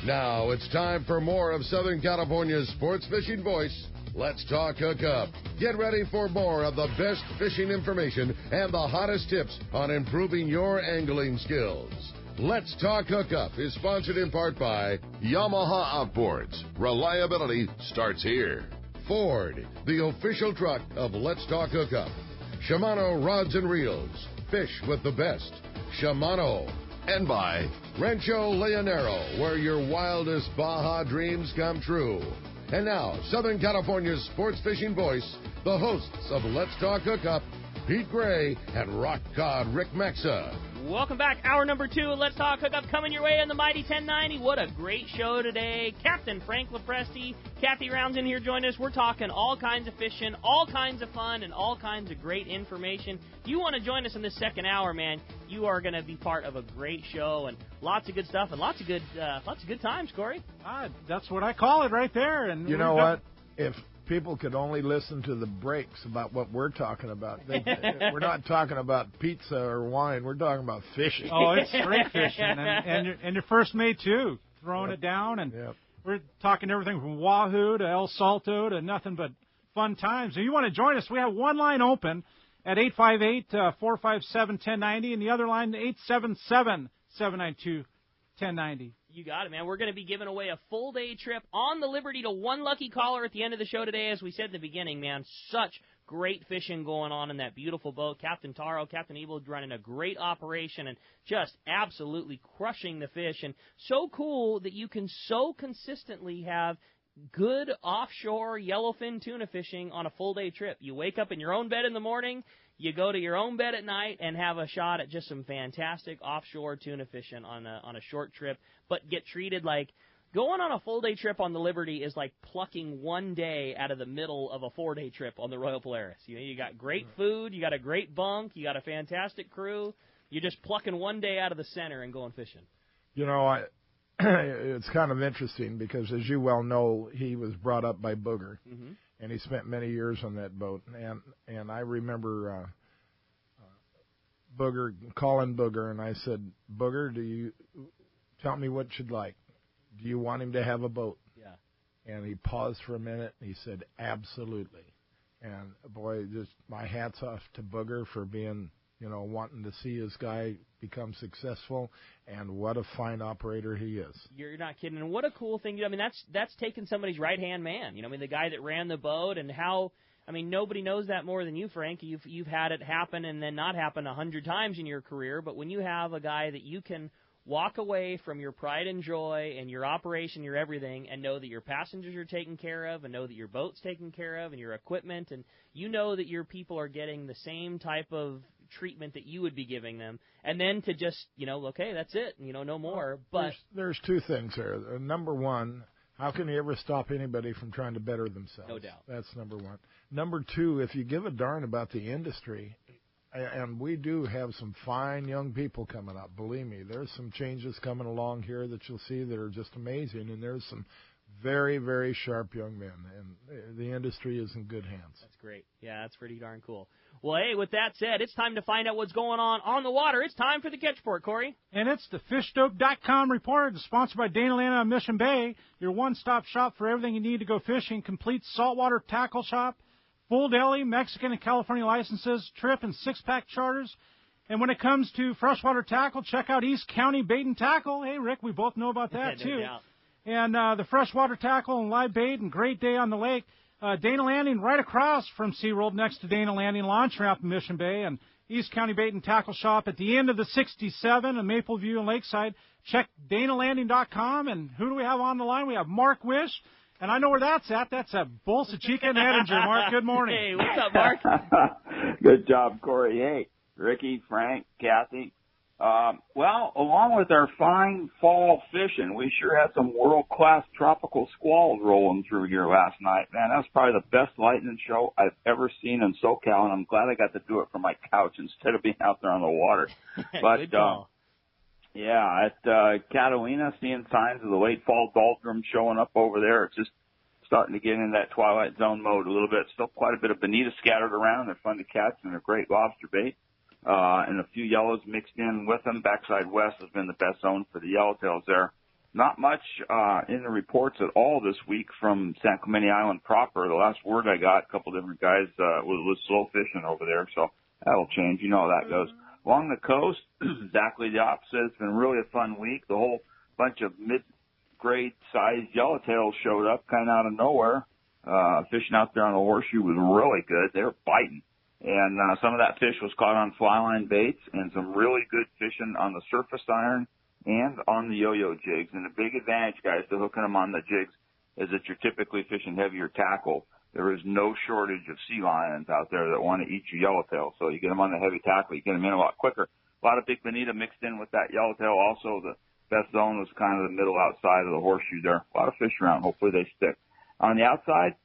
Now it's time for more of Southern California's sports fishing voice. Let's talk Hookup. Get ready for more of the best fishing information and the hottest tips on improving your angling skills. Let's Talk Hookup is sponsored in part by Yamaha Outboards. Reliability starts here. Ford, the official truck of Let's Talk Hookup. Shimano Rods and Reels. Fish with the best. Shimano. And by Rancho Leonero, where your wildest Baja dreams come true. And now, Southern California's sports fishing voice, the hosts of Let's Talk Hookup, Pete Gray and Rock Cod Rick Maxa. Welcome back. Hour number 2 of Let's Talk Hookup coming your way on the Mighty 1090. What a great show today. Captain Frank LoPreste, Kathy Rounds in here joining us. We're talking all kinds of fishing, all kinds of fun, and all kinds of great information. If you want to join us in this second hour, man, you are going to be part of a great show and lots of good stuff and lots of good times, Corey. That's what I call it right there. And you know what? If people could only listen to the breaks about what we're talking about. We're not talking about pizza or wine. We're talking about fishing. Oh, it's straight fishing. And your first mate, too, throwing it down. And we're talking everything from Wahoo to El Salto to nothing but fun times. If you want to join us, we have one line open at 858-457-1090 and the other line, 877-792-1090. You got it, man. We're going to be giving away a full-day trip on the Liberty to one lucky caller at the end of the show today. As we said in the beginning, man, such great fishing going on in that beautiful boat. Captain Taro, Captain Evil running a great operation and just absolutely crushing the fish. And so cool that you can so consistently have good offshore yellowfin tuna fishing on a full-day trip. You wake up in your own bed in the morning, you go to your own bed at night and have a shot at just some fantastic offshore tuna fishing on a short trip, but get treated like going on a full-day trip on the Liberty is like plucking one day out of the middle of a 4-day trip on the Royal Polaris. You know, you got great food, you got a great bunk, you got a fantastic crew. You're just plucking one day out of the center and going fishing. You know, it's kind of interesting because, as you well know, he was brought up by Booger. Mm-hmm. And he spent many years on that boat. And I remember Booger, calling Booger, and I said, Booger, do you tell me what you'd like? Do you want him to have a boat? Yeah. And he paused for a minute, and he said, absolutely. And, boy, just my hat's off to Booger for being, wanting to see his guy become successful, and what a fine operator he is. You're not kidding. And what a cool thing. I mean, that's taking somebody's right-hand man. The guy that ran the boat and how, nobody knows that more than you, Frank. You've had it happen and then not happen 100 times in your career, but when you have a guy that you can walk away from your pride and joy and your operation, your everything, and know that your passengers are taken care of and know that your boat's taken care of and your equipment, and you know that your people are getting the same type of treatment that you would be giving them, and then to just, okay, that's it, no more. But there's two things there. Number one, how can you ever stop anybody from trying to better themselves? No doubt. That's number one. Number two, if you give a darn about the industry, and we do have some fine young people coming up, believe me, there's some changes coming along here that you'll see that are just amazing, and there's some very, very sharp young men, and the industry is in good hands. That's great. Yeah, that's pretty darn cool. Well, hey, with that said, it's time to find out what's going on the water. It's time for the Catch Report, Corey. And it's the FishDope.com report, sponsored by Dana Land on Mission Bay, your one-stop shop for everything you need to go fishing, complete saltwater tackle shop, full deli, Mexican and California licenses, trip and six-pack charters. And when it comes to freshwater tackle, check out East County Bait and Tackle. Hey, Rick, we both know about that, too. Doubt. And the freshwater tackle and live bait and great day on the lake. Dana Landing right across from SeaWorld next to Dana Landing Launch Ramp in Mission Bay, and East County Bait and Tackle Shop at the end of the 67 in Mapleview and Lakeside. Check DanaLanding.com. And who do we have on the line? We have Mark Wish. And I know where that's at. That's at Bolsa Chica and Edinger. Mark, good morning. Hey, what's up, Mark? Good job, Corey. Hey, Ricky, Frank, Kathy. Well, along with our fine fall fishing, we sure had some world-class tropical squalls rolling through here last night. Man, that was probably the best lightning show I've ever seen in SoCal, and I'm glad I got to do it from my couch instead of being out there on the water. But, yeah, at Catalina, seeing signs of the late fall doldrums showing up over there. It's just starting to get in that twilight zone mode a little bit. Still quite a bit of bonita scattered around. They're fun to catch, and they're great lobster bait. And a few yellows mixed in with them. Backside west has been the best zone for the yellowtails there. not much in the reports at all this week from San Clemente Island proper. The last word I got, a couple different guys, was slow fishing over there, so that'll change. You know how that goes. Along the coast, exactly the opposite. It's been really a fun week. The whole bunch of mid-grade sized yellowtails showed up kind of out of nowhere. Fishing out there on the Horseshoe was really good. They were biting. And some of that fish was caught on fly line baits and some really good fishing on the surface iron and on the yo-yo jigs. And the big advantage, guys, to hooking them on the jigs is that you're typically fishing heavier tackle. There is no shortage of sea lions out there that want to eat your yellowtail. So you get them on the heavy tackle, you get them in a lot quicker. A lot of big bonita mixed in with that yellowtail. Also, the best zone was kind of the middle outside of the Horseshoe there. A lot of fish around. Hopefully they stick. On the outside,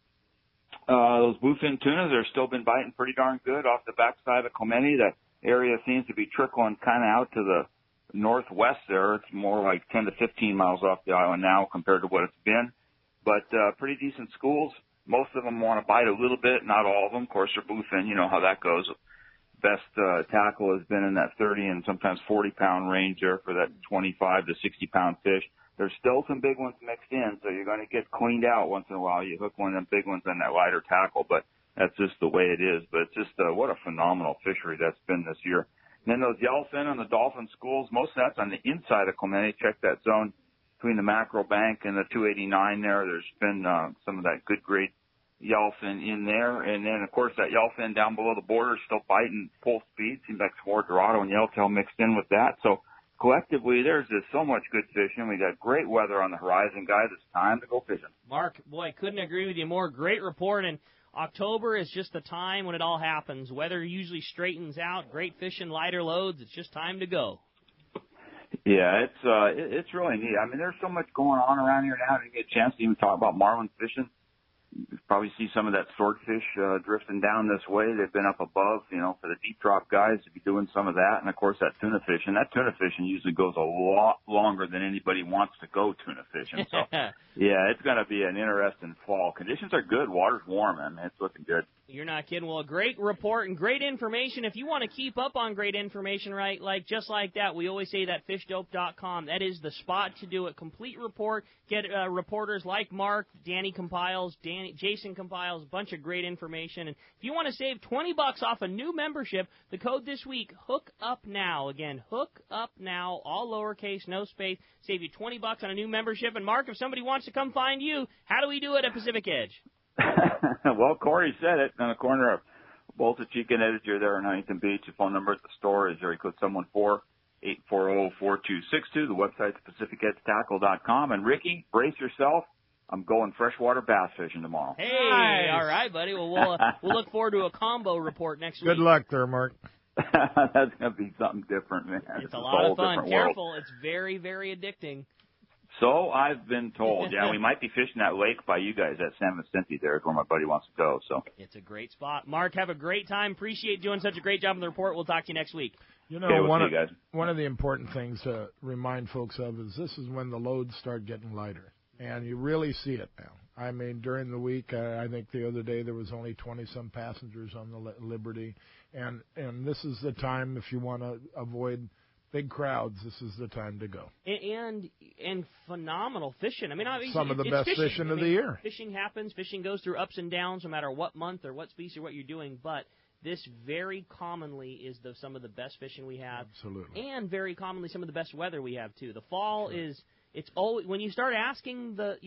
those bluefin tunas have still been biting pretty darn good off the backside of Clemente. That area seems to be trickling kind of out to the northwest there. It's more like 10 to 15 miles off the island now compared to what it's been. But pretty decent schools. Most of them want to bite a little bit, not all of them. Of course, they're bluefin. You know how that goes. Best tackle has been in that 30 and sometimes 40-pound range there for that 25 to 60-pound fish. There's still some big ones mixed in, so you're going to get cleaned out once in a while. You hook one of them big ones on that lighter tackle, but that's just the way it is. But it's just what a phenomenal fishery that's been this year. And then those yellowfin and the dolphin schools, most of that's on the inside of Clemente. Check that zone between the Mackerel Bank and the 289 there. There's been some of that good grade yellowfin in there. And then, of course, that yellowfin down below the border is still biting full speed. Seems like some more Dorado and yellowtail mixed in with that. So collectively, there's just so much good fishing. We got great weather on the horizon, guys. It's time to go fishing. Mark, boy, couldn't agree with you more. Great report. And October is just the time when it all happens. Weather usually straightens out. Great fishing, lighter loads. It's just time to go. Yeah, it's really neat. I mean, there's so much going on around here now. I didn't get a chance to even talk about marlin fishing. You probably see some of that swordfish drifting down this way. They've been up above, for the deep drop guys to be doing some of that. And, of course, that tuna fishing. That tuna fishing usually goes a lot longer than anybody wants to go tuna fishing. So, yeah, it's going to be an interesting fall. Conditions are good. Water's warm, man. It's looking good. You're not kidding. Well, a great report and great information. If you want to keep up on great information, right, just like that, we always say that fishdope.com. That is the spot to do it. Complete report. Get reporters like Mark, Jason compiles, a bunch of great information. And if you want to save $20 off a new membership, the code this week, Hookup Now. Again, Hookup Now, all lowercase, no space. Save you $20 on a new membership. And Mark, if somebody wants to come find you, how do we do it at Pacific Edge? Well, Corey said it on the corner of Bolta Chica and Editor there in Huntington Beach. The phone number at the store is area code 714-840-4262. The website's PacificEdgeTackle.com. And Ricky, brace yourself. I'm going freshwater bass fishing tomorrow. Hey, nice. All right, buddy. Well, we'll look forward to a combo report next week. Good luck there, Mark. That's going to be something different, man. It's a lot of fun. Careful. World. It's very, very addicting. So I've been told. Yeah, we might be fishing that lake by you guys at San Vicente there is where my buddy wants to go. So it's a great spot. Mark, have a great time. Appreciate doing such a great job on the report. We'll talk to you next week. One of the important things to remind folks of is this is when the loads start getting lighter. And you really see it now. I mean, during the week, I think the other day there was only 20-some passengers on the Liberty. And this is the time, if you want to avoid big crowds, this is the time to go. And phenomenal fishing. I mean, some of the best fishing of the year. Fishing happens. Fishing goes through ups and downs no matter what month or what species or what you're doing. But this very commonly is some of the best fishing we have. Absolutely. And very commonly some of the best weather we have, too. The fall is... It's always when you start asking the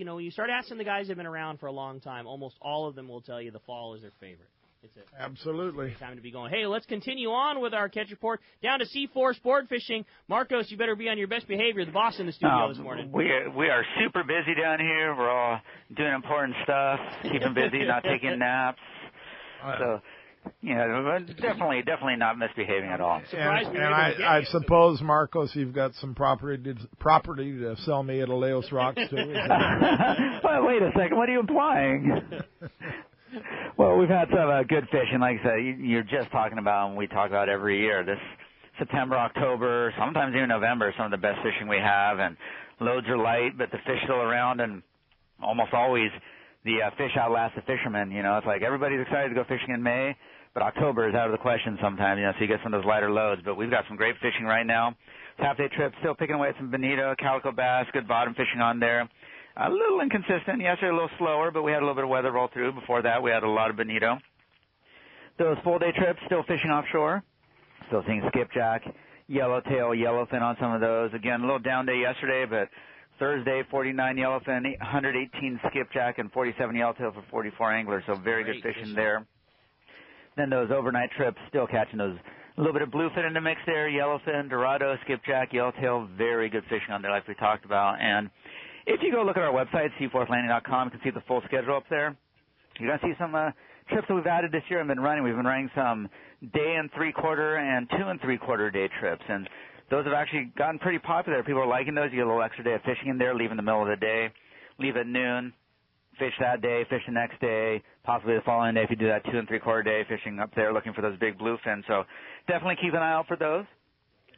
guys who've been around for a long time, almost all of them will tell you the fall is their favorite. Absolutely. It's time to be going. Hey, let's continue on with our catch report. Down to C4 Sport Fishing. Marcos, you better be on your best behavior. The boss in the studio this morning. We are super busy down here. We're all doing important stuff, keeping busy, not taking naps. So. Yeah, definitely not misbehaving at all. And I suppose, Marcos, you've got some property to sell me at Aleos Rocks, too. Well, wait a second. What are you implying? Well, we've had some good fishing. Like I said, you're just talking about, and we talk about every year, this September, October, sometimes even November, some of the best fishing we have. And loads are light, but the fish still around, and almost always the fish outlast the fishermen. It's like everybody's excited to go fishing in May, but October is out of the question sometimes, so you get some of those lighter loads. But we've got some great fishing right now. half-day trip, still picking away at some bonito, calico bass, good bottom fishing on there. A little inconsistent. Yesterday a little slower, but we had a little bit of weather roll through. Before that, we had a lot of bonito. Those full-day trips, still fishing offshore. Still seeing skipjack, yellowtail, yellowfin on some of those. Again, a little down day yesterday, but Thursday, 49 yellowfin, 118 skipjack, and 47 yellowtail for 44 anglers. So very good fishing there. Then those overnight trips, still catching those. A little bit of bluefin in the mix there, yellowfin, dorado, skipjack, yellowtail. Very good fishing on there like we talked about. And if you go look at our website, seaforthlanding.com, you can see the full schedule up there. You're going to see some trips that we've added this year and been running. We've been running some day and 3/4 and 2 3/4 day trips. And those have actually gotten pretty popular. People are liking those. You get a little extra day of fishing in there, leave in the middle of the day, leave at noon, fish that day, fish the next day, possibly the following day if you do that 2 3/4 day fishing up there looking for those big bluefin. So definitely keep an eye out for those.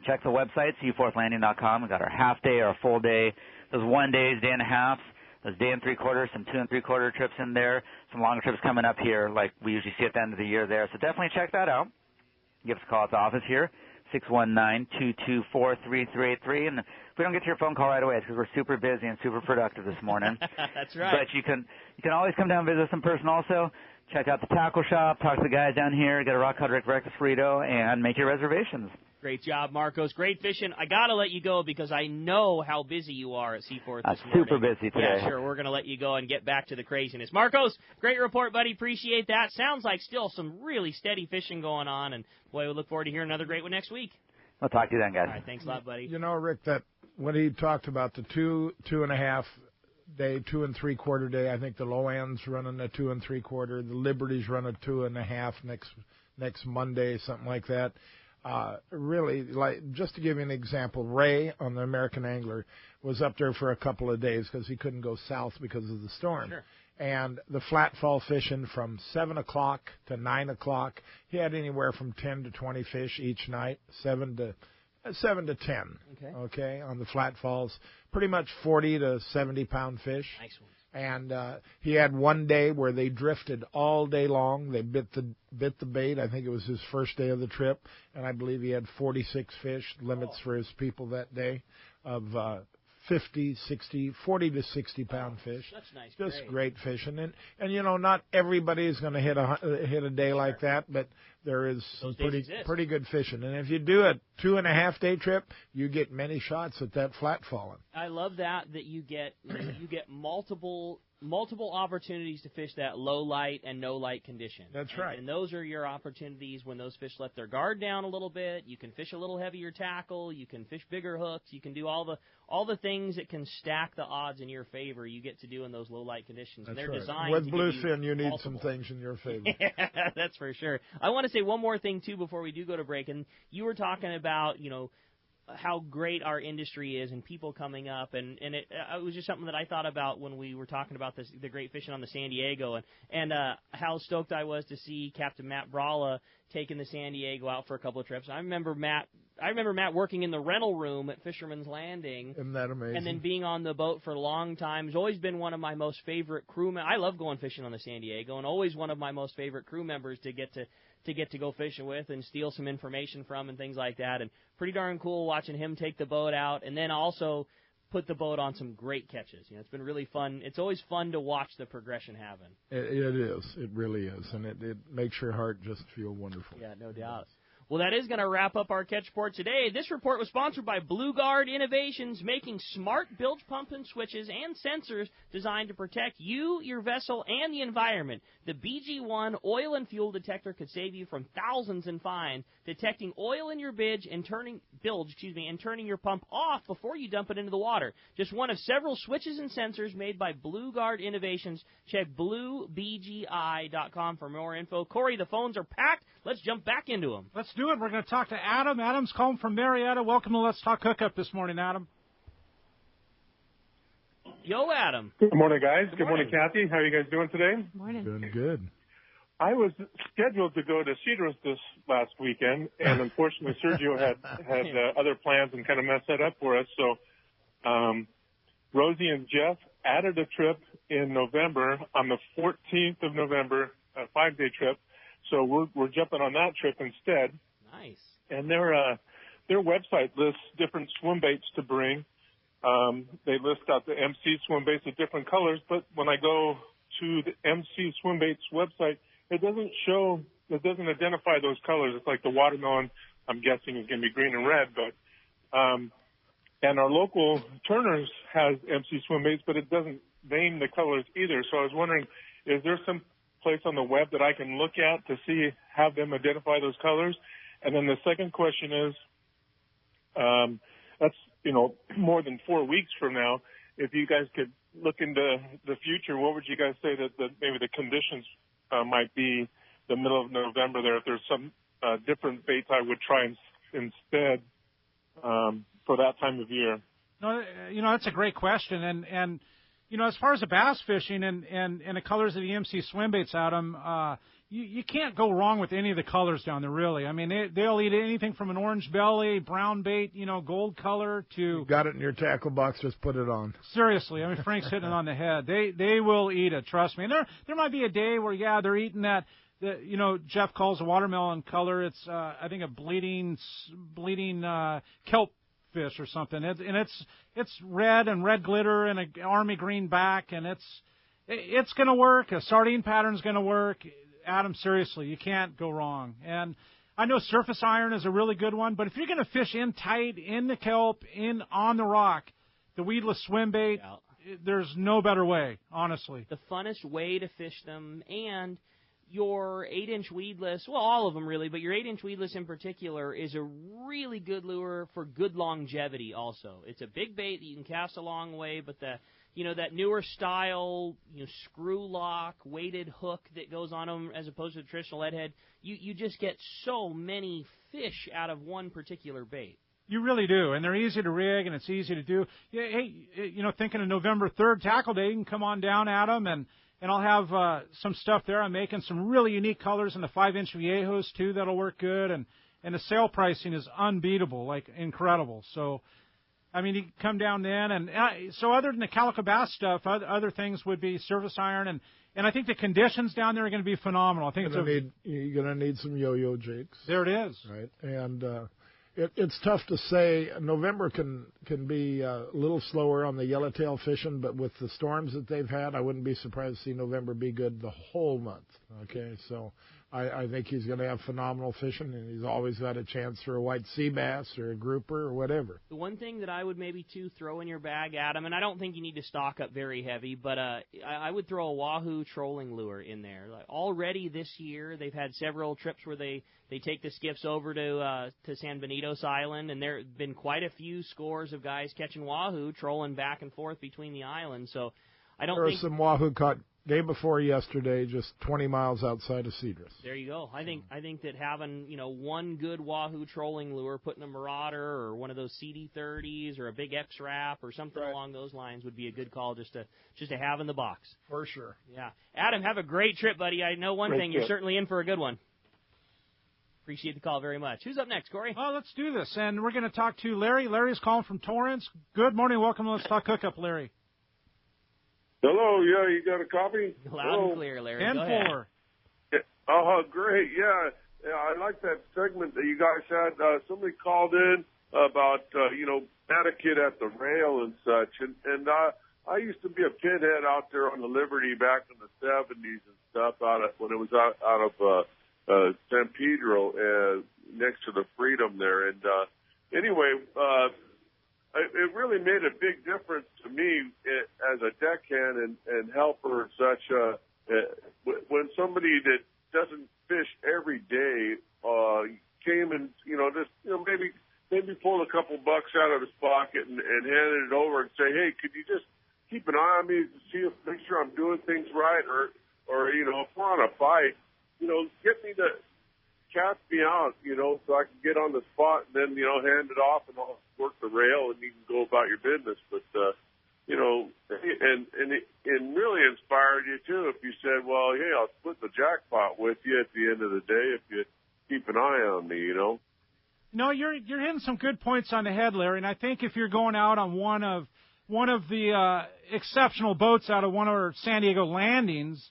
Check the website, seaforthlanding.com. We've got our half day, our full day, those 1 days, day and a half, those day and 3/4, some 2 3/4 trips in there, some longer trips coming up here like we usually see at the end of the year there. So definitely check that out. Give us a call at the office here. 619-224-3383. And if we don't get to your phone call right away, it's because we're super busy and super productive this morning. That's right. But you can always come down and visit us in person also. Check out the tackle shop, talk to the guys down here, get a rock cod breakfast burrito, and make your reservations. Great job, Marcos. Great fishing. I got to let you go because I know how busy you are at Seaforth this morning. Super busy today. Yeah, sure. We're going to let you go and get back to the craziness. Marcos, great report, buddy. Appreciate that. Sounds like still some really steady fishing going on, and, boy, we look forward to hearing another great one next week. I'll talk to you then, guys. All right, thanks a lot, buddy. You know, Rick, that when he talked about the 2 2.5 day, 2 3/4 day, I think the low end's running a 2 3/4. The Liberty's running 2.5 next Monday, something like that. Really, like, just to give you an example, Ray on the American Angler was up there for a couple of days because he couldn't go south because of the storm. Sure. And the flat fall fishing from 7 o'clock to 9 o'clock, he had anywhere from 10 to 20 fish each night, 7 to 10. Okay, on the flat falls, pretty much 40 to 70 pound fish. Nice one. And he had one day where they drifted all day long. They bit the bait. I think it was his first day of the trip, and I believe he had 46 fish, limits for his people that day, of 40 to 60 pound fish. That's nice. Just great fishing. And you know, not everybody is going to hit a day like that, but there is some pretty good fishing. And if you do a 2.5 day trip, you get many shots at that flat falling. I love that you get multiple opportunities to fish that low light and no light condition. That's right. And those are your opportunities when those fish let their guard down a little bit. You can fish a little heavier tackle. You can fish bigger hooks. You can do all the things that can stack the odds in your favor. You get to do in those low light conditions. That's and they're right. designed with to bluefin, you need multiple. some things in your favor. Yeah, that's for sure. I want to say one more thing too before we do go to break. And you were talking about, you know, how great our industry is and people coming up, and it was just something that I thought about when we were talking about the great fishing on the San Diego, and how stoked I was to see Captain Matt Bralla taking the San Diego out for a couple of trips. I remember Matt working in the rental room at Fisherman's Landing. Isn't that amazing? And then being on the boat for a long time. He's always been one of my most favorite crewmen. I love going fishing on the San Diego, and always one of my most favorite crew members to get to go fishing with and steal some information from and things like that. And pretty darn cool watching him take the boat out and then also put the boat on some great catches. You know, it's been really fun. It's always fun to watch the progression happen. It is. It really is. And it makes your heart just feel wonderful. Yeah, no doubt. Well, that is going to wrap up our catch report today. This report was sponsored by Blue Guard Innovations, making smart bilge pump and switches and sensors designed to protect you, your vessel, and the environment. The BG1 oil and fuel detector could save you from thousands in fines, detecting oil in your bilge and turning your pump off before you dump it into the water. Just one of several switches and sensors made by Blue Guard Innovations. Check bluebgi.com for more info. Corey, the phones are packed. Let's jump back into them. Let's do it. We're going to talk to Adam. Adam's calling from Marietta. Welcome to Let's Talk Hookup this morning, Adam. Yo, Adam. Good morning, guys. Good morning, Kathy. How are you guys doing today? Morning. Doing good. I was scheduled to go to Cedros this last weekend, and unfortunately Sergio had other plans and kind of messed that up for us. So Rosie and Jeff added a trip in November on the 14th of November, a 5-day trip. So we're jumping on that trip instead. Nice. And they're their website lists different swim baits to bring. They list out the MC swim baits of different colors, but when I go to the MC swim baits website, it doesn't identify those colors. It's like the watermelon, I'm guessing, is going to be green and red, but and our local Turner's has MC swim baits, but it doesn't name the colors either. So I was wondering, is there some place on the web that I can look at to have them identify those colors? And then the second question is, that's, more than 4 weeks from now. If you guys could look into the future, what would you guys say that maybe the conditions might be the middle of November there? If there's some different baits I would try instead for that time of year. No, that's a great question. And as far as the bass fishing and the colors of the MC swim baits, Adam, you can't go wrong with any of the colors down there, really. I mean, they'll eat anything from an orange belly, brown bait, gold color to... You got it in your tackle box, just put it on. Seriously, I mean, Frank's hitting it on the head. They will eat it, trust me. And there might be a day where, they're eating that, Jeff calls a watermelon color. It's, I think, a bleeding kelp fish or something. It's red and red glitter and an army green back, and it's going to work. A sardine pattern's going to work. Adam, seriously, you can't go wrong. And I know surface iron is a really good one, but if you're going to fish in tight, in the kelp, on the rock, the weedless swim bait, there's no better way, honestly. The funnest way to fish them, and your 8-inch weedless, well, all of them really, but your 8-inch weedless in particular is a really good lure for good longevity also. It's a big bait that you can cast a long way, but that newer style, screw lock, weighted hook that goes on them as opposed to the traditional lead head, you just get so many fish out of one particular bait. You really do, and they're easy to rig, and it's easy to do. Yeah, hey, thinking of November 3rd tackle day, you can come on down, Adam, and I'll have some stuff there. I'm making some really unique colors in the 5-inch Viejos, too, that'll work good, and the sale pricing is unbeatable, like incredible. So, I mean, you can come down then, and so other than the calico bass stuff, other things would be surface iron, and I think the conditions down there are going to be phenomenal. I think you're going to need some yo-yo jigs. There it is. Right, and it's tough to say. November can be a little slower on the yellowtail fishing, but with the storms that they've had, I wouldn't be surprised to see November be good the whole month. Okay, so I think he's going to have phenomenal fishing, and he's always got a chance for a white sea bass or a grouper or whatever. The one thing that I would maybe, throw in your bag, Adam, and I don't think you need to stock up very heavy, but I would throw a Wahoo trolling lure in there. Like, already this year, they've had several trips where they take the skiffs over to San Benitos Island, and there have been quite a few scores of guys catching Wahoo trolling back and forth between the islands. So I don't think... There are some Wahoo caught day before yesterday, just 20 miles outside of Cedros. There you go. I think that having one good Wahoo trolling lure, putting a Marauder or one of those CD30s or a big X-Wrap or something along those lines would be a good call just to have in the box. For sure. Yeah. Adam, have a great trip, buddy. I know one thing, you're certainly in for a good one. Appreciate the call very much. Who's up next, Corey? Oh, let's do this, and we're going to talk to Larry. Larry's calling from Torrance. Good morning. Welcome to Let's Talk Hookup, Larry. Hello, yeah, you got a copy? Loud and clear, Larry. 10-4. Oh, great, yeah. I like that segment that you guys had. Somebody called in about, etiquette at the rail and such, and I used to be a pinhead out there on the Liberty back in the 70s and stuff when it was out of San Pedro next to the Freedom there, and anyway, it really made a big difference to me as a deckhand and helper and such. When somebody that doesn't fish every day came and maybe pulled a couple bucks out of his pocket and handed it over and say, hey, could you just keep an eye on me to see make sure I'm doing things right, or if we're on a fight, get me to cast me out, so I can get on the spot and then, hand it off and I'll work the rail and you can go about your business. But, and really inspired you too if you said, well, hey, I'll split the jackpot with you at the end of the day if you keep an eye on me, No, you're hitting some good points on the head, Larry, and I think if you're going out on one of the exceptional boats out of one of our San Diego landings,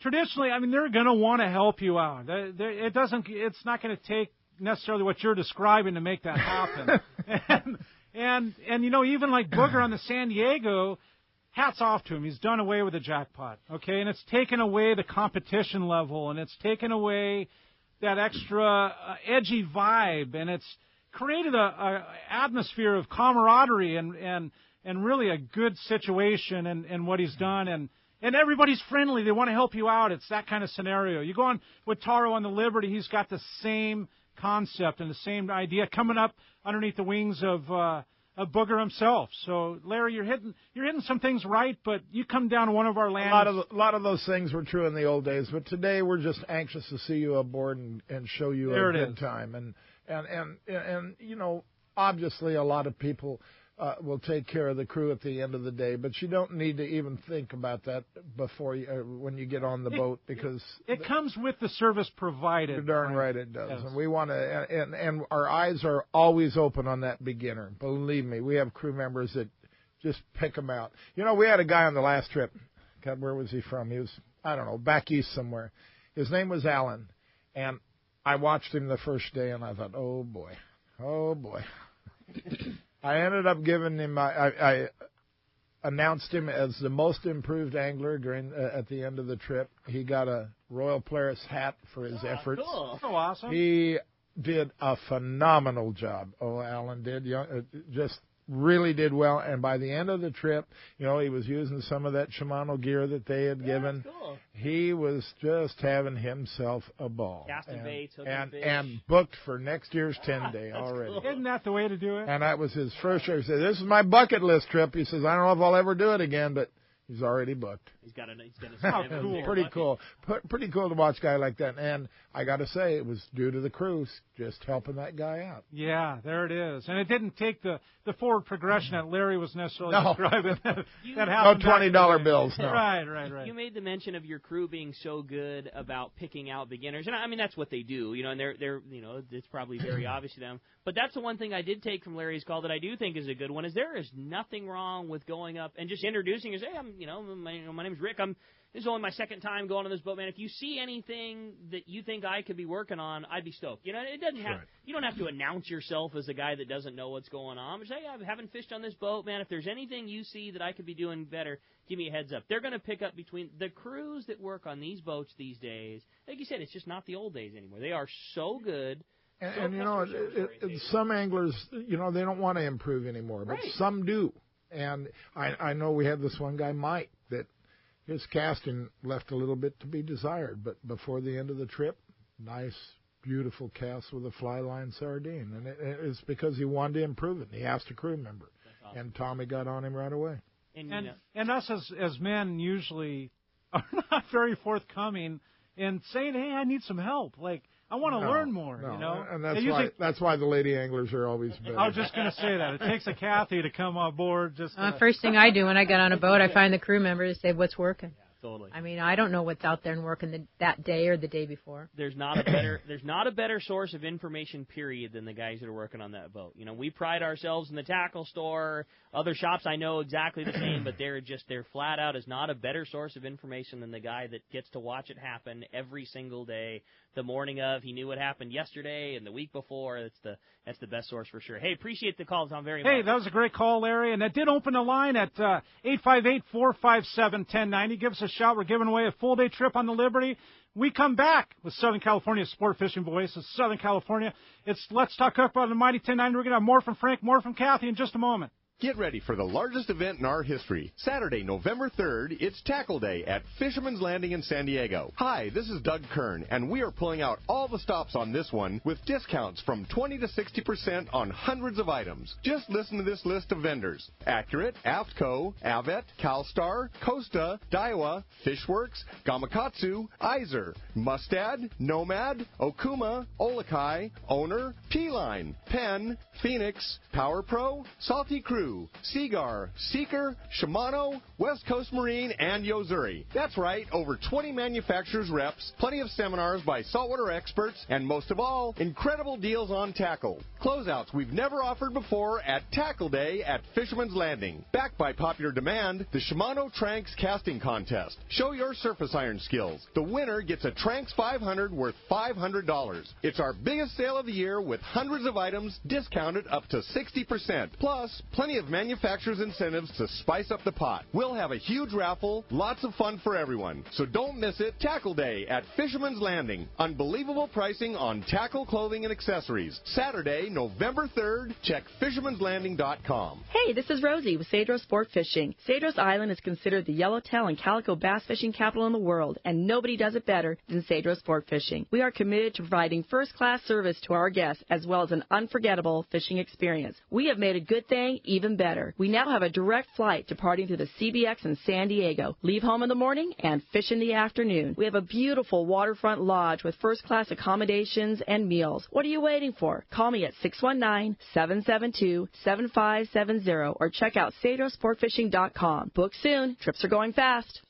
traditionally, I mean, they're going to want to help you out. It's not going to take necessarily what you're describing to make that happen. and even like Booger on the San Diego, hats off to him. He's done away with the jackpot, okay? And it's taken away the competition level, and it's taken away that extra edgy vibe, and it's created a atmosphere of camaraderie and really a good situation and what he's done. And everybody's friendly. They want to help you out. It's that kind of scenario. You go on with Taro on the Liberty, he's got the same concept and the same idea coming up underneath the wings of Booger himself. So, Larry, you're hitting some things right, but you come down to one of our lands. A lot of those things were true in the old days, but today we're just anxious to see you aboard and show you a good time. And obviously a lot of people will take care of the crew at the end of the day, but you don't need to even think about that before when you get on the boat, because it comes with the service provided. You're darn right it does. Yes. And we want to, and our eyes are always open on that beginner. Believe me, we have crew members that just pick them out. We had a guy on the last trip. God, where was he from? He was, I don't know, back east somewhere. His name was Alan, and I watched him the first day, and I thought, oh boy. I ended up giving him. I announced him as the most improved angler at the end of the trip. He got a Royal Polaris hat for his efforts. Cool. So awesome. He did a phenomenal job. Oh, Alan did. Just really did well. And by the end of the trip, he was using some of that Shimano gear that they had given. Cool. He was just having himself a ball. Casting baits, and booked for next year's 10-day already. Cool. Isn't that the way to do it? And that was his first trip. He said, "This is my bucket list trip." He says, "I don't know if I'll ever do it again, but he's already booked." He's got a cool. Pretty cool. Pretty cool to watch a guy like that. And I got to say, it was due to the crews just helping that guy out. Yeah, there it is. And it didn't take the forward progression that Larry was necessarily describing. That happened. No $20 bills. No. Right. You made the mention of your crew being so good about picking out beginners, and I mean that's what they do. And they're it's probably very obvious to them. But that's the one thing I did take from Larry's call that I do think is a good one. Is there is nothing wrong with going up and just introducing yourself. Hey, my name's Rick. This is only my second time going on this boat, man. If you see anything that you think I could be working on, I'd be stoked. It doesn't have. You don't have to announce yourself as a guy that doesn't know what's going on. Just say, I haven't fished on this boat, man. If there's anything you see that I could be doing better, give me a heads up. They're going to pick up between the crews that work on these boats these days. Like you said, it's just not the old days anymore. They are so good. And some anglers, they don't want to improve anymore, but some do. And I know we have this one guy, Mike, that his casting left a little bit to be desired. But before the end of the trip, nice, beautiful cast with a fly line sardine. And it's because he wanted to improve it. And he asked a crew member. Awesome. And Tommy got on him right away. And us as men usually are not very forthcoming in saying, hey, I need some help. Like, I want to learn more, And that's why the lady anglers are always better. I was just going to say that. It takes a Kathy to come on board. First thing I do when I get on a boat, I find the crew member to say, what's working? Yeah, totally. I mean, I don't know what's out there and working that day or the day before. There's not a better source of information, period, than the guys that are working on that boat. We pride ourselves in the tackle store. Other shops I know exactly the same, but they're flat out is not a better source of information than the guy that gets to watch it happen every single day. The morning of, he knew what happened yesterday and the week before. That's the best source for sure. Hey, appreciate the call, Tom, very much. Hey, that was a great call, Larry, and that did open the line at 858-457-1090. Give us a shout. We're giving away a full-day trip on the Liberty. We come back with Southern California's Sport Fishing Voice. It's Southern California. It's Let's Talk Hookup on the Mighty 1090. We're going to have more from Frank, more from Kathy in just a moment. Get ready for the largest event in our history. Saturday, November 3rd, it's Tackle Day at Fisherman's Landing in San Diego. Hi, this is Doug Kern, and we are pulling out all the stops on this one with discounts from 20 to 60% on hundreds of items. Just listen to this list of vendors: Accurate, Aftco, Avet, CalStar, Costa, Daiwa, Fishworks, Gamakatsu, Iser, Mustad, Nomad, Okuma, Olakai, Owner, P-Line, Penn, Phoenix, Power Pro, Salty Cruise, Blue, Seagar, Seeker, Shimano, West Coast Marine, and Yozuri. That's right, over 20 manufacturers reps, plenty of seminars by saltwater experts, and most of all, incredible deals on tackle. Closeouts we've never offered before at Tackle Day at Fisherman's Landing. Backed by popular demand, the Shimano Tranks Casting Contest. Show your surface iron skills. The winner gets a Tranks 500 worth $500. It's our biggest sale of the year with hundreds of items discounted up to 60%. Plus, plenty of manufacturers' incentives to spice up the pot. We'll have a huge raffle, lots of fun for everyone. So don't miss it. Tackle Day at Fisherman's Landing. Unbelievable pricing on tackle clothing and accessories. Saturday, November 3rd. Check fishermanslanding.com. Hey, this is Rosie with Cedros Sport Fishing. Cedros Island is considered the yellowtail and calico bass fishing capital in the world, and nobody does it better than Cedros Sport Fishing. We are committed to providing first-class service to our guests as well as an unforgettable fishing experience. We have made a good thing even better. We now have a direct flight departing to the CBX in San Diego. Leave home in the morning and fish in the afternoon. We have a beautiful waterfront lodge with first-class accommodations and meals. What are you waiting for? Call me at 619-772-7570 or check out CedrosSportFishing.com. Book soon. Trips are going fast.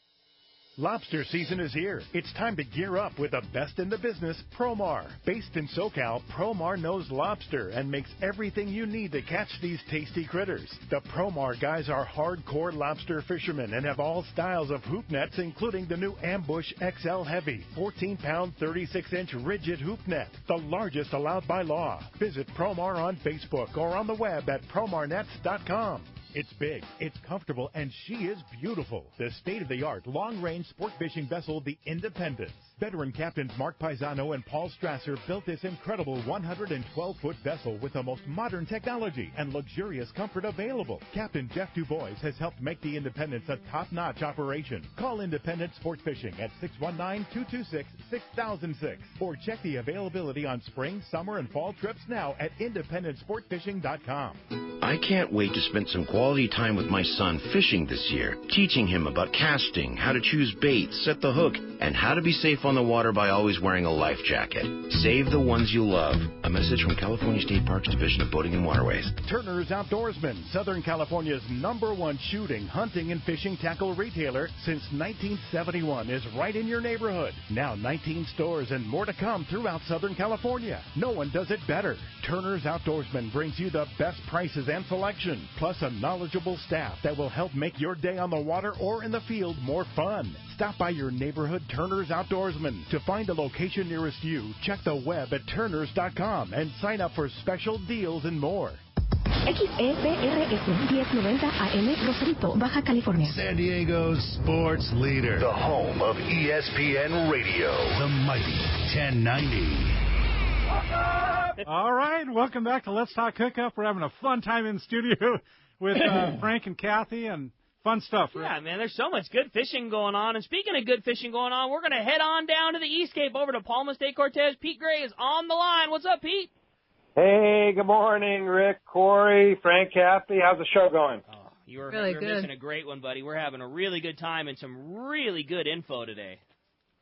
Lobster season is here. It's time to gear up with the best in the business, Promar. Based in SoCal, Promar knows lobster and makes everything you need to catch these tasty critters. The Promar guys are hardcore lobster fishermen and have all styles of hoop nets, including the new Ambush XL Heavy, 14-pound, 36-inch rigid hoop net, the largest allowed by law. Visit Promar on Facebook or on the web at promarnets.com. It's big, it's comfortable, and she is beautiful. The state-of-the-art long-range sport fishing vessel, the Independence. Veteran captains Mark Paisano and Paul Strasser built this incredible 112-foot vessel with the most modern technology and luxurious comfort available. Captain Jeff DuBois has helped make the Independence a top-notch operation. Call Independence Sport Fishing at 619-226-6006 or check the availability on spring, summer, and fall trips now at IndependenceSportFishing.com. I can't wait to spend some quality time with my son fishing this year, teaching him about casting, how to choose bait, set the hook, and how to be safe on the water by always wearing a life jacket. Save the ones you love. A message from California State Parks Division of Boating and Waterways. Turner's Outdoorsman, Southern California's #1 shooting, hunting, and fishing tackle retailer since 1971, is right in your neighborhood. Now 19 stores and more to come throughout Southern California. No one does it better. Turner's Outdoorsman brings you the best prices and selection, plus a knowledgeable staff that will help make your day on the water or in the field more fun. Stop by your neighborhood Turner's Outdoorsman. To find a location nearest you, check the web at turners.com and sign up for special deals and more. XEPRS 1090 AM Rosarito, Baja California. San Diego's sports leader. The home of ESPN Radio. The mighty 1090. All right, welcome back to Let's Talk Hookup. We're having a fun time in the studio with Frank and Kathy and fun stuff. Right? Yeah, man, there's so much good fishing going on. And speaking of good fishing going on, we're going to head on down to the East Cape over to Palmas de Cortez. Pete Gray is on the line. What's up, Pete? Hey, good morning, Rick, Corey, Frank, Kathy. How's the show going? Oh, you're missing a great one, buddy. We're having a really good time and some really good info today.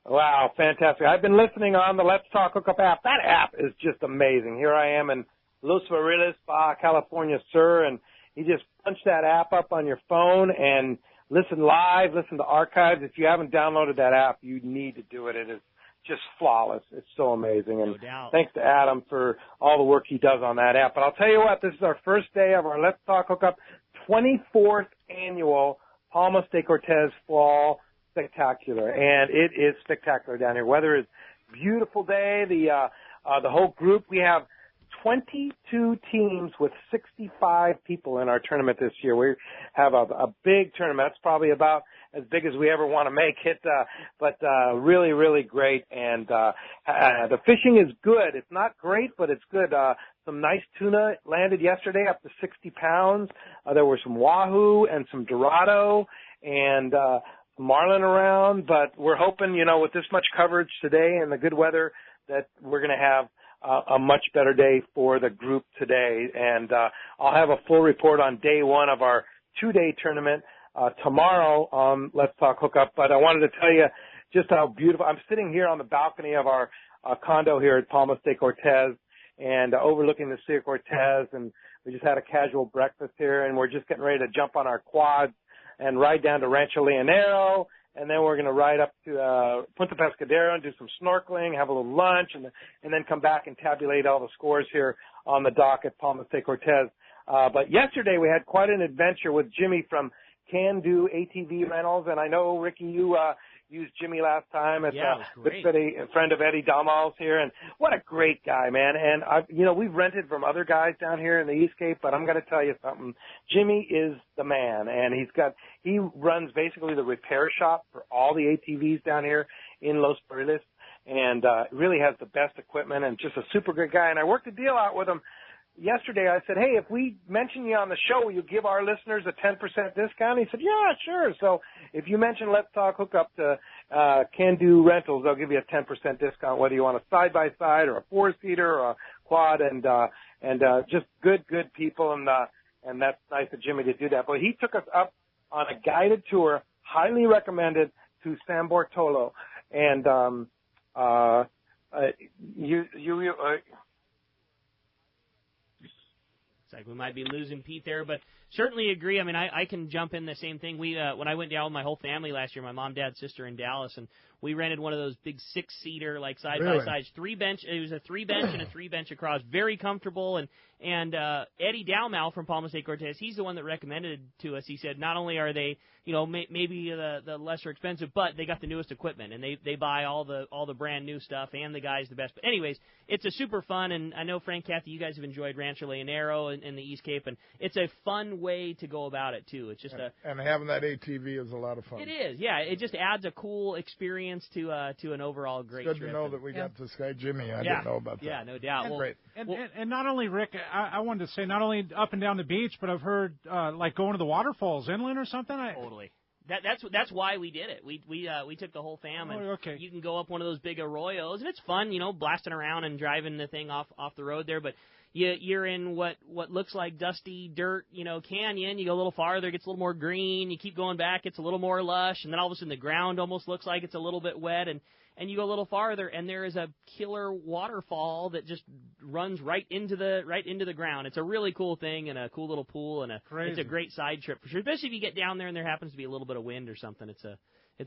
Wow, fantastic. I've been listening on the Let's Talk Hookup app. That app is just amazing. Here I am in Los Barriles, Baja California, sir, and you just punch that app up on your phone and listen live, listen to archives. If you haven't downloaded that app, you need to do it. It is just flawless. It's so amazing. And thanks to Adam for all the work he does on that app. But I'll tell you what, this is our first day of our Let's Talk Hookup 24th annual Palmas de Cortez Fall Spectacular. And it is spectacular down here. Weather is beautiful day. The whole group, we have 22 teams with 65 people in our tournament this year. We have a big tournament. That's probably about as big as we ever want to make it, but really, really great. And the fishing is good. It's not great, but it's good. Some nice tuna landed yesterday, up to 60 pounds. There were some wahoo and some dorado and marlin around, but we're hoping, with this much coverage today and the good weather that we're going to have a much better day for the group today. And I'll have a full report on day one of our 2-day tournament tomorrow on Let's Talk Hookup. But I wanted to tell you just how beautiful. I'm sitting here on the balcony of our condo here at Palmas de Cortez, and overlooking the Sea of Cortez, and we just had a casual breakfast here, and we're just getting ready to jump on our quads and ride down to Rancho Leonero, and then we're going to ride up to Punta Pescadero and do some snorkeling, have a little lunch, and then come back and tabulate all the scores here on the dock at Palmas de Cortez. But yesterday we had quite an adventure with Jimmy from Can Do ATV Rentals, and I know, Ricky, you used Jimmy last time as a friend of Eddie Damal's here, and what a great guy, man. And we've rented from other guys down here in the East Cape, but I'm going to tell you something. Jimmy is the man, and he runs basically the repair shop for all the ATVs down here in Los Barriles, and really has the best equipment and just a super good guy. And I worked a deal out with him yesterday. I said, hey, if we mention you on the show, will you give our listeners a 10% discount? He said, yeah, sure. So if you mention Let's Talk Hookup to Can Do Rentals, they'll give you a 10% discount, whether you want a side-by-side or a four-seater or a quad, and just good people, and that's nice of Jimmy to do that. But he took us up on a guided tour, highly recommended, to San Bartolo. And it's like we might be losing Pete there, but certainly agree. I mean, I can jump in the same thing. We when I went down with my whole family last year, my mom, dad, sister in Dallas, and we rented one of those big 6-seater, like side-by-sides, 3-bench. It was a 3-bench and a 3-bench across, very comfortable. And Eddie Dalmal from Palmas de Cortez, he's the one that recommended it to us. He said not only are they, maybe the lesser expensive, but they got the newest equipment, and they buy all the brand new stuff, and the guy's the best. But anyways, it's a super fun, and I know, Frank, Kathy, you guys have enjoyed Rancho Leonero in the East Cape, and it's a fun way to go about it too. It's just and having that ATV is a lot of fun. It is, yeah. It just adds a cool experience to an overall great trip. Good to know that we got this guy Jimmy. I didn't know about that. Yeah, no doubt. Great. And not only, Rick, I wanted to say not only up and down the beach, but I've heard like going to the waterfalls inland or something. Totally. That's why we did it. We took the whole fam, and you can go up one of those big arroyos, and it's fun, blasting around and driving the thing off the road there. But you're in what looks like dusty dirt, canyon. You go a little farther, it gets a little more green. You keep going back, it's a little more lush, and then all of a sudden the ground almost looks like it's a little bit wet, and you go a little farther, and there is a killer waterfall that just runs right into the ground. It's a really cool thing, and a cool little pool, and it's a great side trip for sure. Especially if you get down there and there happens to be a little bit of wind or something. It's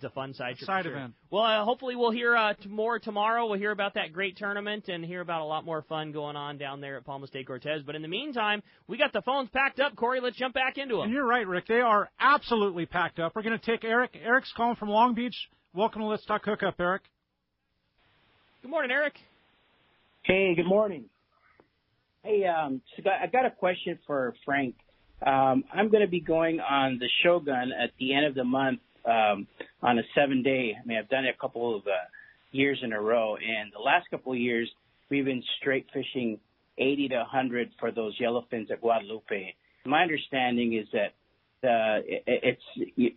a fun side trip. Side for sure. event. Well, hopefully we'll hear more tomorrow. We'll hear about that great tournament and hear about a lot more fun going on down there at Palmas de Cortez. But in the meantime, we got the phones packed up. Corey, let's jump back into them. And you're right, Rick. They are absolutely packed up. We're going to take Eric. Eric's calling from Long Beach. Welcome to Let's Talk Hookup, Eric. Good morning, Eric. Hey, good morning. Hey, so I got a question for Frank. I'm going to be going on the Shogun at the end of the month on a 7-day. I mean, I've done it a couple of years in a row, and the last couple of years we've been straight fishing 80 to 100 for those yellowfins at Guadalupe. My understanding is that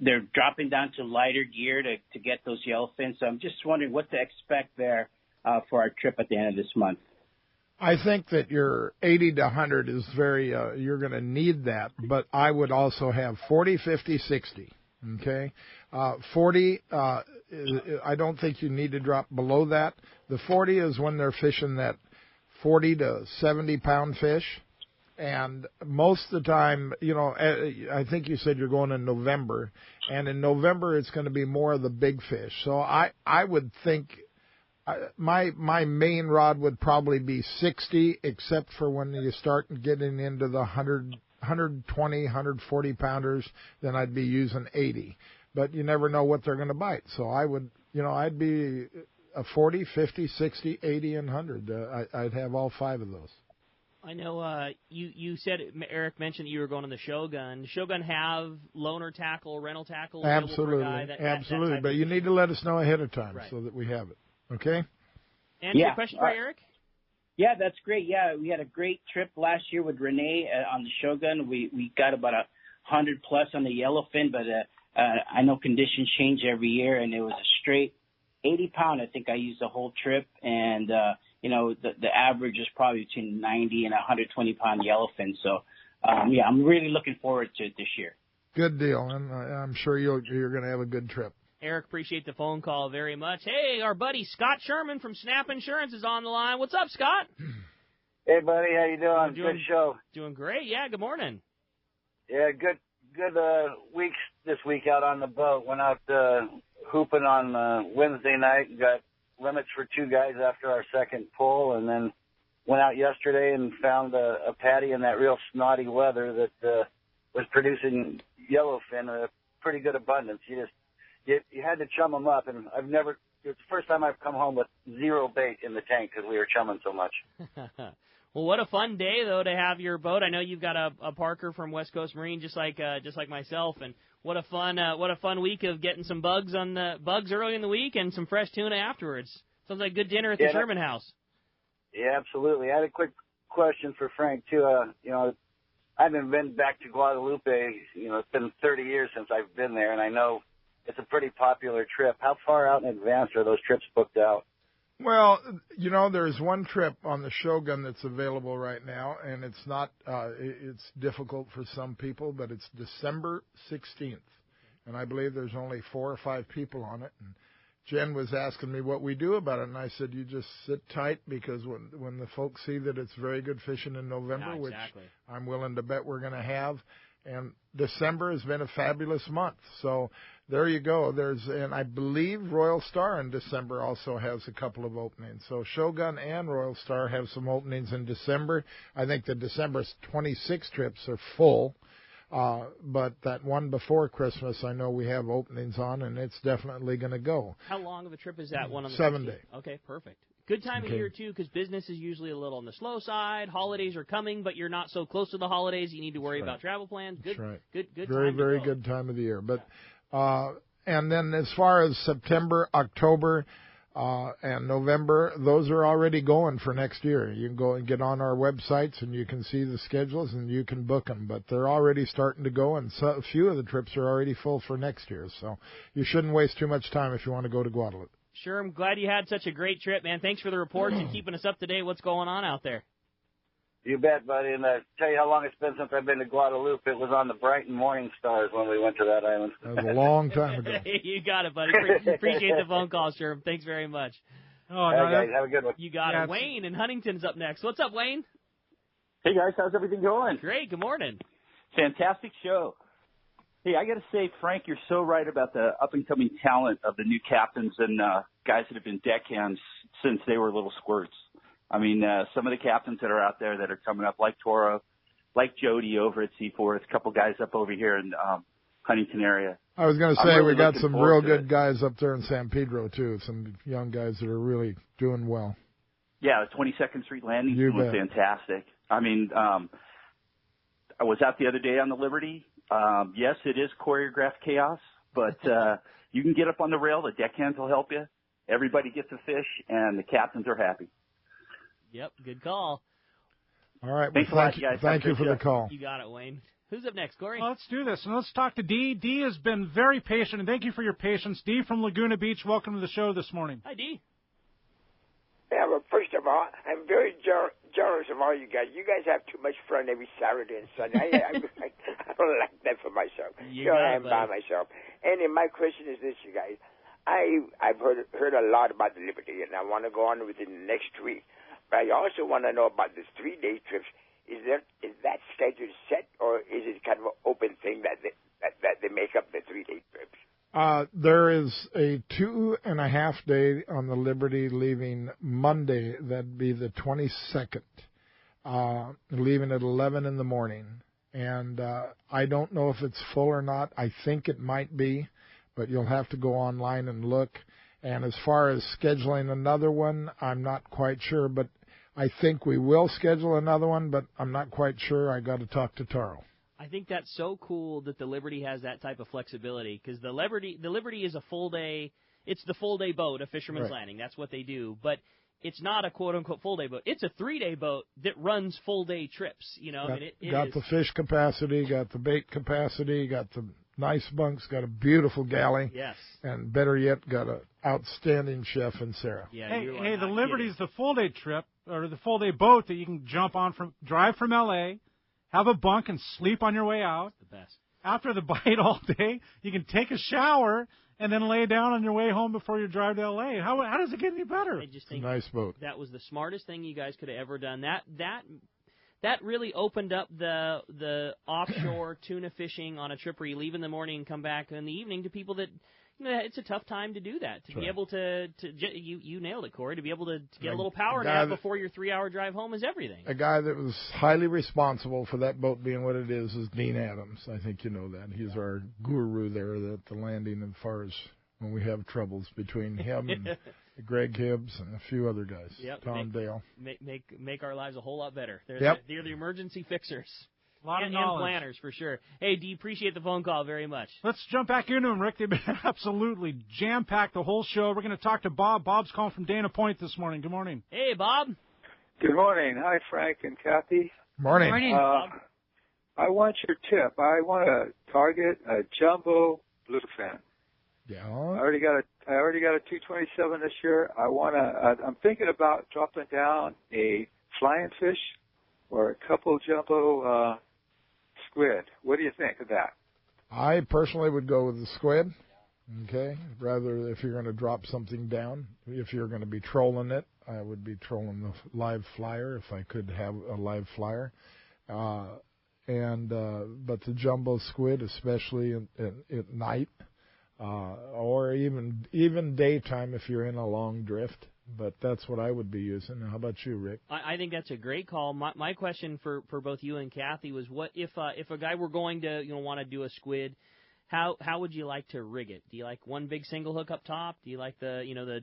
they're dropping down to lighter gear to get those yellowfins. So I'm just wondering what to expect there for our trip at the end of this month. I think that your 80 to 100 is very, you're going to need that, but I would also have 40, 50, 60, okay? 40, I don't think you need to drop below that. The 40 is when they're fishing that 40 to 70-pound fish, and most of the time, I think you said you're going in November, and in November it's going to be more of the big fish. So I would think my main rod would probably be 60, except for when you start getting into the 120, 140 pounders, then I'd be using 80. But you never know what they're going to bite. So I would, I'd be a 40, 50, 60, 80, and 100. I'd have all 5 of those. I know you said, Eric mentioned that you were going on the Shogun. Does Shogun have loaner tackle, rental tackle? Absolutely, absolutely. But you need to let us know ahead of time so that we have it. Okay? And your question for Eric? Yeah, that's great. Yeah, we had a great trip last year with Renee on the Shogun. We got about 100 plus on the yellowfin, but I know conditions change every year, and it was a straight 80-pound. I think I used the whole trip, and the average is probably between 90 and 120-pound yellowfin. So, I'm really looking forward to it this year. Good deal, and I'm sure you're going to have a good trip. Eric, appreciate the phone call very much. Hey, our buddy Scott Sherman from Snap Insurance is on the line. What's up, Scott? Hey, buddy, how you doing? Good show. Doing great. Yeah, good morning. Yeah, good weeks this week out on the boat. Went out hooping on Wednesday night. Got limits for 2 guys after our second pull, and then went out yesterday and found a patty in that real snotty weather that was producing yellowfin in a pretty good abundance. You had to chum them up, and it's the first time I've come home with 0 bait in the tank because we were chumming so much. Well, what a fun day though to have your boat. I know you've got a Parker from West Coast Marine, just like myself, and what a fun week of getting some bugs early in the week and some fresh tuna afterwards. Sounds like a good dinner at the Sherman House. Yeah, absolutely. I had a quick question for Frank too. I haven't been back to Guadalupe. It's been 30 years since I've been there, and I know it's a pretty popular trip. How far out in advance are those trips booked out? Well, there's one trip on the Shogun that's available right now, and it's not, it's difficult for some people, but it's December 16th. And I believe there's only 4 or 5 people on it. And Jen was asking me what we do about it, and I said, you just sit tight, because when the folks see that it's very good fishing in November, which I'm willing to bet we're going to have, and December has been a fabulous month. So there you go. And I believe Royal Star in December also has a couple of openings. So Shogun and Royal Star have some openings in December. I think the December 26 trips are full. But that one before Christmas, I know we have openings on, and it's definitely going to go. How long of a trip is that one on the 7 day. Okay, perfect. Good time of year, too, because business is usually a little on the slow side. Holidays are coming, but you're not so close to the holidays. You need to worry about travel plans. Good, That's right. Good very, time very good time of the year. But and then as far as September, October, and November, those are already going for next year. You can go and get on our websites, and you can see the schedules, and you can book them. But they're already starting to go, and a few of the trips are already full for next year. So you shouldn't waste too much time if you want to go to Guadalupe. Sure, I'm glad you had such a great trip, man. Thanks for the reports and keeping us up to date. What's going on out there? You bet, buddy. And tell you how long it's been since I've been to Guadalupe. It was on the Brighton Morning Stars when we went to that island. That was a long time ago. You got it, buddy. Appreciate the phone call, Sherm. Thanks very much. Oh, no, guys, have a good one. You got it. Wayne in Huntington's up next. What's up, Wayne? Hey, guys. How's everything going? Great. Good morning. Fantastic show. Hey, I got to say, Frank, you're so right about the up-and-coming talent of the new captains and guys that have been deckhands since they were little squirts. I mean, some of the captains that are out there that are coming up, like Toro, like Jody over at Seaforth, a couple guys up over here in Huntington area. I was going to say, we got some real good guys up there in San Pedro, too, some young guys that are really doing well. Yeah, the 22nd Street Landing was fantastic. I mean, I was out the other day on the Liberty. Yes, it is choreographed chaos, but you can get up on the rail. The deckhands will help you. Everybody gets a fish, and the captains are happy. Yep, good call. All right. Thanks a lot, guys. Thank you for the call. You got it, Wayne. Who's up next, Corey? Well, let's do this, and let's talk to Dee. Dee has been very patient, and thank you for your patience. Dee from Laguna Beach, welcome to the show this morning. Hi, Dee. Yeah, well, first of all, I'm very jealous of all you guys. You guys have too much fun every Saturday and Sunday. I don't like that for myself. I'm by myself. And then my question is this, you guys. I've heard a lot about the Liberty, and I want to go on with it next week. But I also want to know about this 3-day trips. Is that schedule set, or is it kind of an open thing that they make up the 3-day trips? There is a 2.5 day on the Liberty leaving Monday. That'd be the 22nd, leaving at 11 in the morning. And I don't know if it's full or not. I think it might be, but you'll have to go online and look. And as far as scheduling another one, I'm not quite sure, but I think we will schedule another one, but I'm not quite sure. I got to talk to Taro. I think that's so cool that the Liberty has that type of flexibility, because the Liberty is a full day. It's the full day boat, a Fisherman's Landing. That's what they do, but it's not a quote unquote full day boat. It's a 3-day boat that runs full day trips. You know, got the fish capacity, got the bait capacity, got the nice bunks, got a beautiful galley. Yes. And better yet, got an outstanding chef in Sarah. Yeah, hey, the Liberty's the full day trip, or the full day boat that you can jump on drive from L.A., have a bunk and sleep on your way out. The best. After the bite all day, you can take a shower and then lay down on your way home before you drive to L.A. How does it get any better? I just think nice boat. That was the smartest thing you guys could have ever done. That really opened up the offshore tuna fishing on a trip where you leave in the morning and come back in the evening to people that, it's a tough time to do that. To be able to you nailed it, Corey. To be able to get a little power nap before your 3-hour drive home is everything. A guy that was highly responsible for that boat being what it is Dean Adams. I think you know that. He's our guru there at the landing as far as when we have troubles between him and Greg Hibbs and a few other guys. Yep. Tom Dale. Make our lives a whole lot better. They're the emergency fixers. A lot of and knowledge. planners, for sure. Hey, do you appreciate the phone call very much? Let's jump back into them, Rick. They've been absolutely jam-packed the whole show. We're going to talk to Bob. Bob's calling from Dana Point this morning. Good morning. Hey, Bob. Good morning. Hi, Frank and Kathy. Morning. Morning, Bob. I want your tip. I want to target a jumbo bluefin. Yeah. I already got a 227 this year. I'm thinking about dropping down a flying fish or a couple jumbo squid. What do you think of that? I personally would go with the squid. Okay, rather if you're going to drop something down, if you're going to be trolling it, I would be trolling the live flyer if I could have a live flyer. But the jumbo squid, especially at night, or even daytime if you're in a long drift. But that's what I would be using. How about you, Rick? I think that's a great call. My question for both you and Kathy was, what if a guy were going to want to do a squid, how would you like to rig it? Do you like one big single hook up top? Do you like the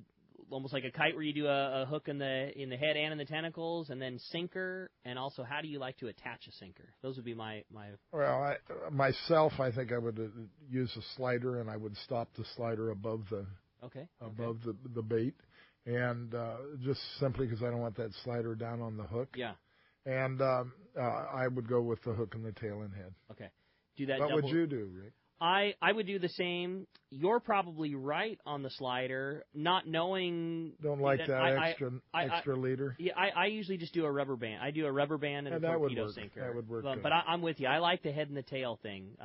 almost like a kite where you do a hook in the head and in the tentacles, and then sinker? And also, how do you like to attach a sinker? Those would be my. Well, myself, I think I would use a slider, and I would stop the slider above the the bait. And just simply because I don't want that slider down on the hook. Yeah. And I would go with the hook and the tail and head. Okay. Do that. What would you do, Rick? I would do the same. You're probably right on the slider, not knowing. Don't like that extra leader. Yeah, I usually just do a rubber band. I do a rubber band and a torpedo sinker. That would work. But I'm with you. I like the head and the tail thing.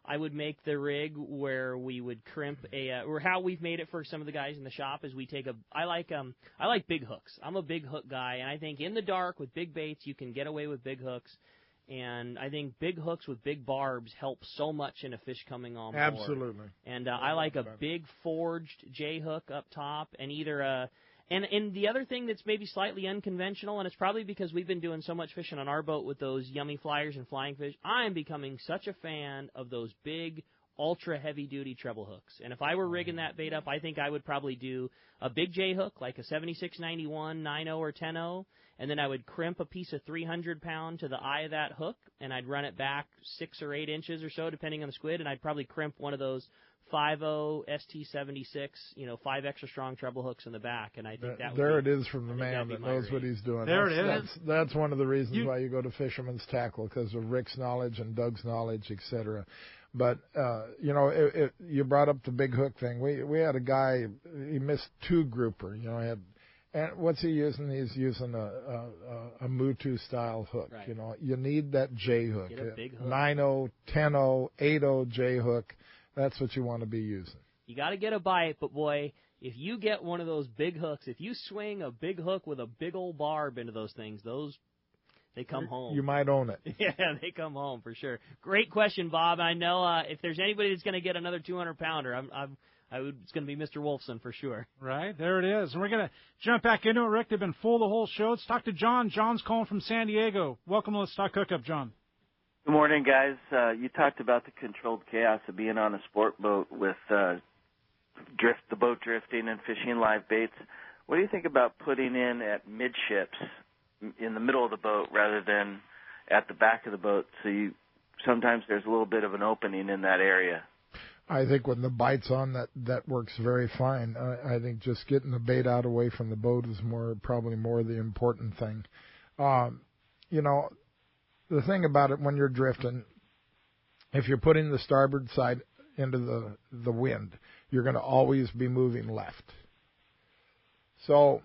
I would make the rig where we would crimp or how we've made it for some of the guys in the shop is we take I like big hooks. I'm a big hook guy, and I think in the dark with big baits you can get away with big hooks, and I think big hooks with big barbs help so much in a fish coming on board. Absolutely. And I like a big forged J hook up top, and either And the other thing that's maybe slightly unconventional, and it's probably because we've been doing so much fishing on our boat with those yummy flyers and flying fish, I am becoming such a fan of those big, ultra heavy-duty treble hooks. And if I were rigging that bait up, I think I would probably do a big J hook, like a 7691, 9.0, or 10.0, and then I would crimp a piece of 300-pound to the eye of that hook, and I'd run it back 6 or 8 inches or so, depending on the squid, and I'd probably crimp one of those 5.0 ST76, 5 extra strong treble hooks in the back, and I think that there it is from the man that knows what he's doing. There it is. That's one of the reasons why you go to Fisherman's Tackle, because of Rick's knowledge and Doug's knowledge, etc. But you brought up the big hook thing. We had a guy, he missed 2 grouper. And what's he using? He's using a Mutu style hook. Right. You need that J hook. Get a big hook. 9.0, 10.0, 8.0 J hook. That's what you want to be using. You got to get a bite, but boy, if you get one of those big hooks, if you swing a big hook with a big old barb into those things, they come home. You might own it. Yeah, they come home for sure. Great question, Bob. I know if there's anybody that's going to get another 200-pounder, it's going to be Mr. Wolfson for sure. Right, there it is. And we're going to jump back into it, Rick. They've been full the whole show. Let's talk to John. John's calling from San Diego. Welcome to Let's Talk Hookup, John. Good morning, guys. You talked about the controlled chaos of being on a sport boat with the boat drifting and fishing live baits. What do you think about putting in at midships in the middle of the boat rather than at the back of the boat? So sometimes there's a little bit of an opening in that area. I think when the bite's on, that works very fine. I think just getting the bait out away from the boat is probably more the important thing. The thing about it when you're drifting, if you're putting the starboard side into the wind, you're going to always be moving left. So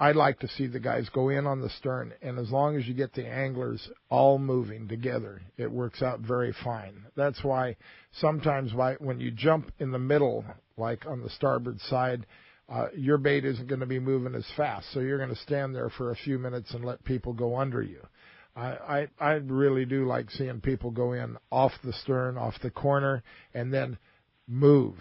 I like to see the guys go in on the stern, and as long as you get the anglers all moving together, it works out very fine. That's why sometimes when you jump in the middle, like on the starboard side, your bait isn't going to be moving as fast, so you're going to stand there for a few minutes and let people go under you. I really do like seeing people go in off the stern, off the corner, and then move,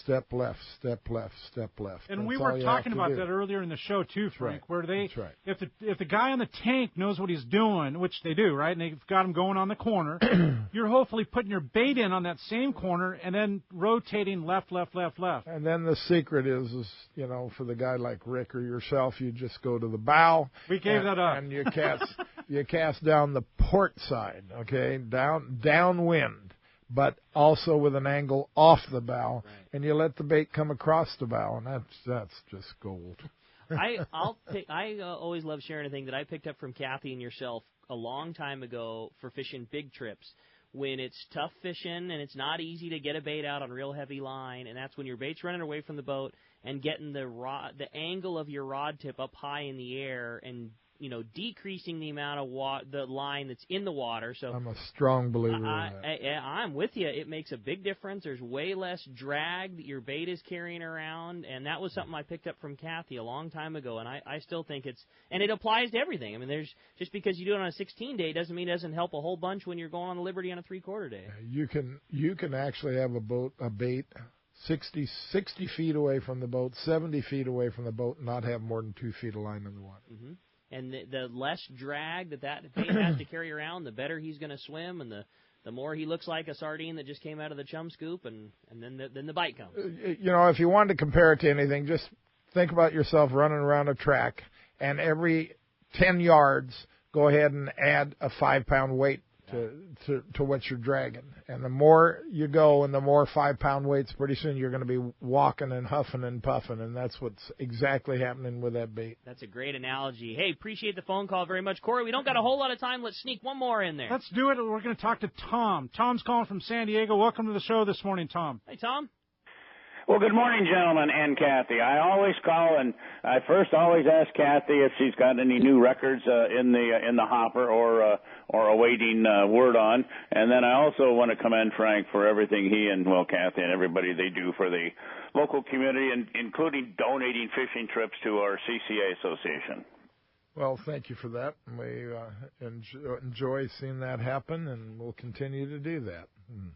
step left, step left, step left. And That's we were all you talking have to about do. that earlier in the show too, Frank, where That's right. if the guy on the tank knows what he's doing, which they do, right, and they've got him going on the corner, you're hopefully putting your bait in on that same corner and then rotating left. And then the secret is for the guy like Rick or yourself, you just go to the bow. We gave that up. And you cast down the port side, okay, downwind, but also with an angle off the bow, and you let the bait come across the bow, and that's just gold. I always love sharing a thing that I picked up from Kathy and yourself a long time ago for fishing big trips. When it's tough fishing and it's not easy to get a bait out on real heavy line, and that's when your bait's running away from the boat and getting the angle of your rod tip up high in the air and decreasing the amount of the line that's in the water. So I'm a strong believer in that. I'm with you. It makes a big difference. There's way less drag that your bait is carrying around, and that was something I picked up from Kathy a long time ago, and I still think it applies to everything. I mean, just because you do it on a 16-day doesn't mean it doesn't help a whole bunch when you're going on the Liberty on a 3/4 day. You can actually have a bait 60 feet away from the boat, 70 feet away from the boat, and not have more than 2 feet of line in the water. Mm-hmm. And the less drag that bait has to carry around, the better he's going to swim, and the more he looks like a sardine that just came out of the chum scoop, and then the bite comes. If you wanted to compare it to anything, just think about yourself running around a track, and every 10 yards, go ahead and add a 5-pound weight to what you're dragging. And the more you go and the more 5-pound weights, pretty soon you're going to be walking and huffing and puffing, and that's what's exactly happening with that bait. That's a great analogy. Hey, appreciate the phone call very much. Corey, we don't got a whole lot of time. Let's sneak one more in there. Let's do it. We're going to talk to Tom. Tom's calling from San Diego. Welcome to the show this morning, Tom. Hey, Tom. Well, good morning, gentlemen, and Kathy. I always call, and I first always ask Kathy if she's got any new records in the hopper or awaiting word on. And then I also want to commend Frank for everything he and Kathy and everybody they do for the local community, and including donating fishing trips to our CCA association. Well, thank you for that. We enjoy seeing that happen, and we'll continue to do that.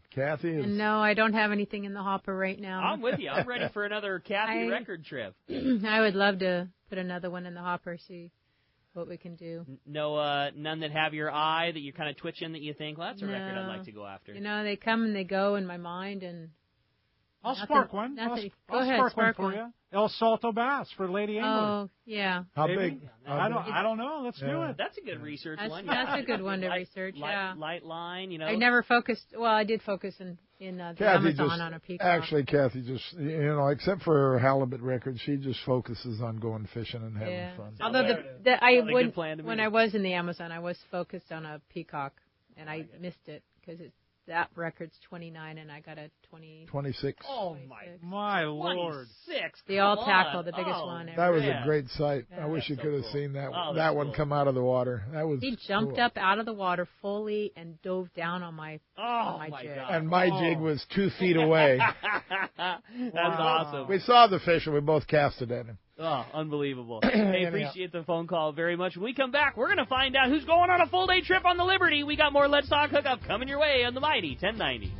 Kathy is... No, I don't have anything in the hopper right now. I'm with you. I'm ready for another Kathy record trip. I would love to put another one in the hopper, see what we can do. No, none that have your eye that you're kind of twitching that you think, well, that's a record I'd like to go after. They come and they go in my mind, and I'll spark one. Go ahead, spark one one for you. El Salto bass for Lady Angler. Oh, yeah. How big? I don't know. Let's do it. That's a good research one. That's a good one to research, Light line, I never focused. Well, I did focus in the Amazon on a peacock. Actually, Kathy just, except for her halibut record, she just focuses on going fishing and having fun. Although when I was in the Amazon, I was focused on a peacock, and I missed it because that record's 29, and I got a 26. Oh, my Lord. 26. The all tackle, the biggest one ever. That was a great sight. I wish you could have seen that one come out of the water. He jumped up out of the water fully and dove down on my jig. God. And my jig was 2 feet away. That's awesome. We saw the fish, and we both casted at him. Oh, unbelievable. Hey, appreciate the phone call very much. When we come back, we're going to find out who's going on a full-day trip on the Liberty. We got more Let's Talk Hookup coming your way on the Mighty 1090.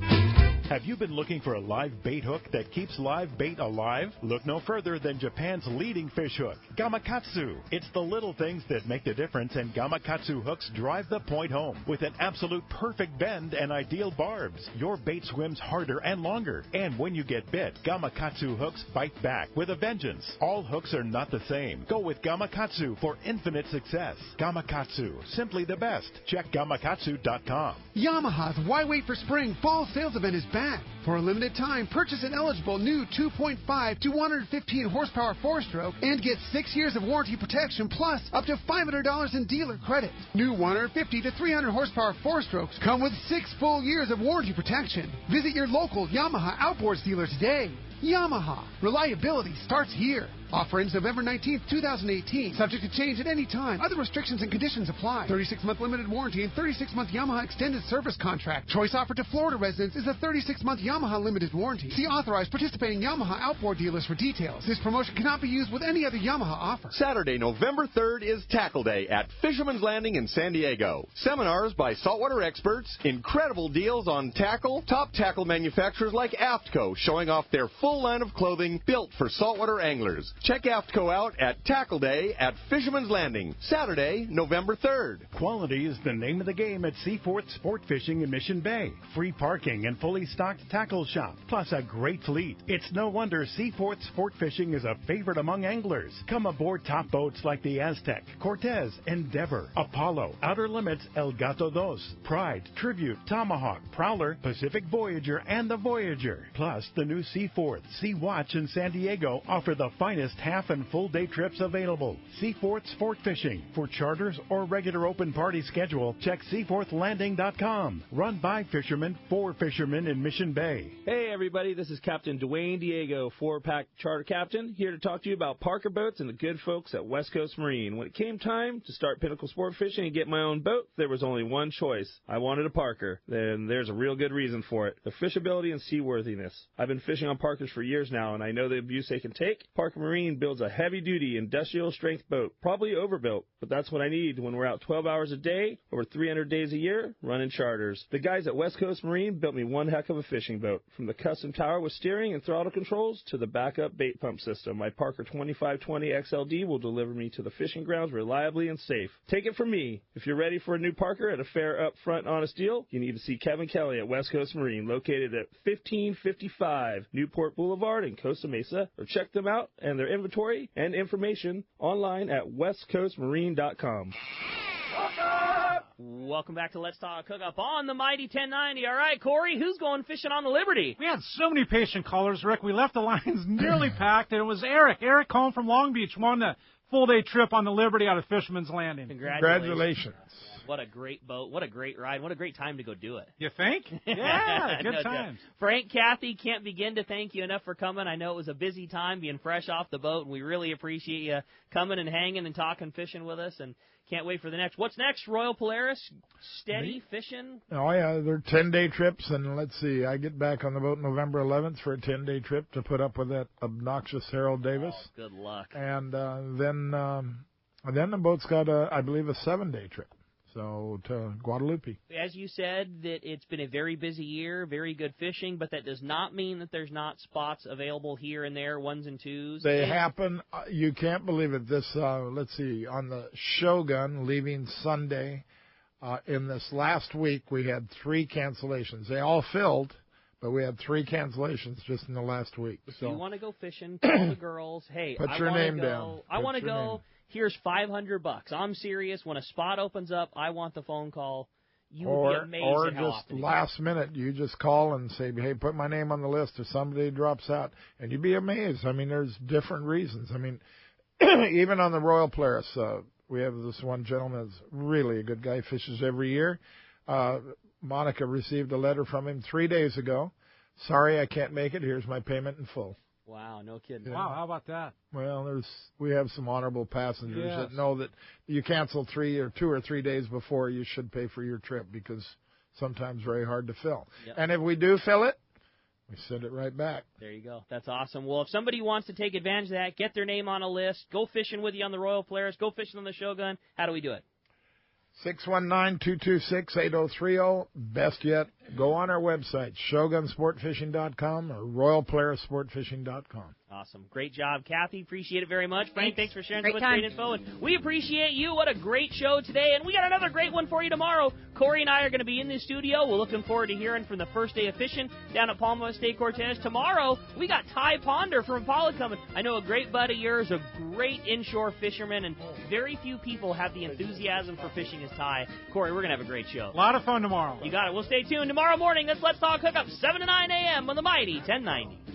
Have you been looking for a live bait hook that keeps live bait alive? Look no further than Japan's leading fish hook, Gamakatsu. It's the little things that make the difference, and Gamakatsu hooks drive the point home. With an absolute perfect bend and ideal barbs, your bait swims harder and longer. And when you get bit, Gamakatsu hooks bite back with a vengeance. All hooks are not the same. Go with Gamakatsu for infinite success. Gamakatsu, simply the best. Check Gamakatsu.com. Yamaha's Why Wait for Spring Fall Sales Event is bad. For a limited time, purchase an eligible new 2.5 to 115 horsepower 4-stroke and get 6 years of warranty protection plus up to $500 in dealer credit. New 150 to 300 horsepower 4-strokes come with 6 full years of warranty protection. Visit your local Yamaha Outboards dealer today. Yamaha. Reliability starts here. Offer ends November 19th, 2018. Subject to change at any time. Other restrictions and conditions apply. 36-month limited warranty and 36-month Yamaha extended service contract. Choice offered to Florida residents is a 36-month Yamaha limited warranty. See authorized participating Yamaha outboard dealers for details. This promotion cannot be used with any other Yamaha offer. Saturday, November 3rd is Tackle Day at Fisherman's Landing in San Diego. Seminars by saltwater experts, incredible deals on tackle, top tackle manufacturers like AFTCO showing off their full line of clothing built for saltwater anglers. Check AFTCO out at Tackle Day at Fisherman's Landing, Saturday, November 3rd. Quality is the name of the game at Seaforth Sport Fishing in Mission Bay. Free parking and fully stocked tackle shop, plus a great fleet. It's no wonder Seaforth Sport Fishing is a favorite among anglers. Come aboard top boats like the Aztec, Cortez, Endeavor, Apollo, Outer Limits, El Gato Dos, Pride, Tribute, Tomahawk, Prowler, Pacific Voyager, and the Voyager. Plus, the new Seaforth, Sea Watch, and San Diego offer the finest half and full day trips available. Seaforth Sport Fishing. For charters or regular open party schedule, check seaforthlanding.com. Run by fishermen for fishermen in Mission Bay. Hey everybody, this is Captain Dwayne Diego, 4-pack charter captain, here to talk to you about Parker Boats and the good folks at West Coast Marine. When it came time to start Pinnacle Sport Fishing and get my own boat, there was only one choice. I wanted a Parker. Then there's a real good reason for it. The fishability and seaworthiness. I've been fishing on Parkers for years now, and I know the abuse they can take. Parker Marine builds a heavy-duty, industrial-strength boat, probably overbuilt, but that's what I need when we're out 12 hours a day, over 300 days a year, running charters. The guys at West Coast Marine built me one heck of a fishing boat. From the custom tower with steering and throttle controls to the backup bait pump system, my Parker 2520 XLD will deliver me to the fishing grounds reliably and safe. Take it from me. If you're ready for a new Parker at a fair, upfront, honest deal, you need to see Kevin Kelly at West Coast Marine, located at 1555 Newport Boulevard in Costa Mesa, or check them out and their inventory and information online at westcoastmarine.com. Welcome back to Let's Talk Hookup on the Mighty 1090. All right, Corey, who's going fishing on the Liberty? We had so many patient callers, Rick. We left the lines nearly packed, and it was Eric. Eric home from Long Beach won the full-day trip on the Liberty out of Fisherman's Landing. Congratulations. What a great boat. What a great ride. What a great time to go do it. You think? Yeah, good times. Frank, Kathy, can't begin to thank you enough for coming. I know it was a busy time being fresh off the boat, and we really appreciate you coming and hanging and talking fishing with us, and can't wait for the next. What's next, Royal Polaris? Steady fishing? Oh, yeah, they're 10-day trips, and let's see, I get back on the boat November 11th for a 10-day trip to put up with that obnoxious Harold Davis. Oh, good luck. And then the boat's got, I believe, a 7-day trip. So to Guadalupe. As you said, that it's been a very busy year, very good fishing, but that does not mean that there's not spots available here and there, ones and twos. They happen. You can't believe it. This, let's see, on the Shogun leaving Sunday, in this last week we had 3 cancellations. They all filled, but we had 3 cancellations just in the last week. If you want to go fishing, tell the girls, hey, put your name down. I want to go. Here's $500. I'm serious. When a spot opens up, I want the phone call. You will be amazed or at how just often last minute, you just call and say, hey, put my name on the list if somebody drops out. And you'd be amazed. I mean, there's different reasons. I mean, even on the Royal Polaris, we have this one gentleman that's really a good guy, fishes every year. Monica received a letter from him 3 days ago. Sorry, I can't make it. Here's my payment in full. Wow, no kidding. Wow, how about that? Well, we have some honorable passengers that know that you cancel 2 or 3 days before, you should pay for your trip because sometimes very hard to fill. Yep. And if we do fill it, we send it right back. There you go. That's awesome. Well, if somebody wants to take advantage of that, get their name on a list, go fishing with you on the Royal Polaris, go fishing on the Shogun, how do we do it? 619-226-8030. Best yet, go on our website, shogunsportfishing.com or royalpolarissportfishing.com. Awesome. awesome. Great job, Kathy. Appreciate it very much. Frank, thanks for sharing so much time. great info. And we appreciate you. What a great show today. And we got another great one for you tomorrow. Corey and I are going to be in the studio. We're looking forward to hearing from the first day of fishing down at Palma Este Cortez. Tomorrow, we got Ty Ponder from Impala coming. I know a great buddy of yours, a great inshore fisherman, and very few people have the enthusiasm for fishing as Ty. Corey, we're going to have a great show. A lot of fun tomorrow. You got it. We'll stay tuned. Tomorrow morning, Let's Talk Hookup, 7 to 9 a.m. on the Mighty 1090.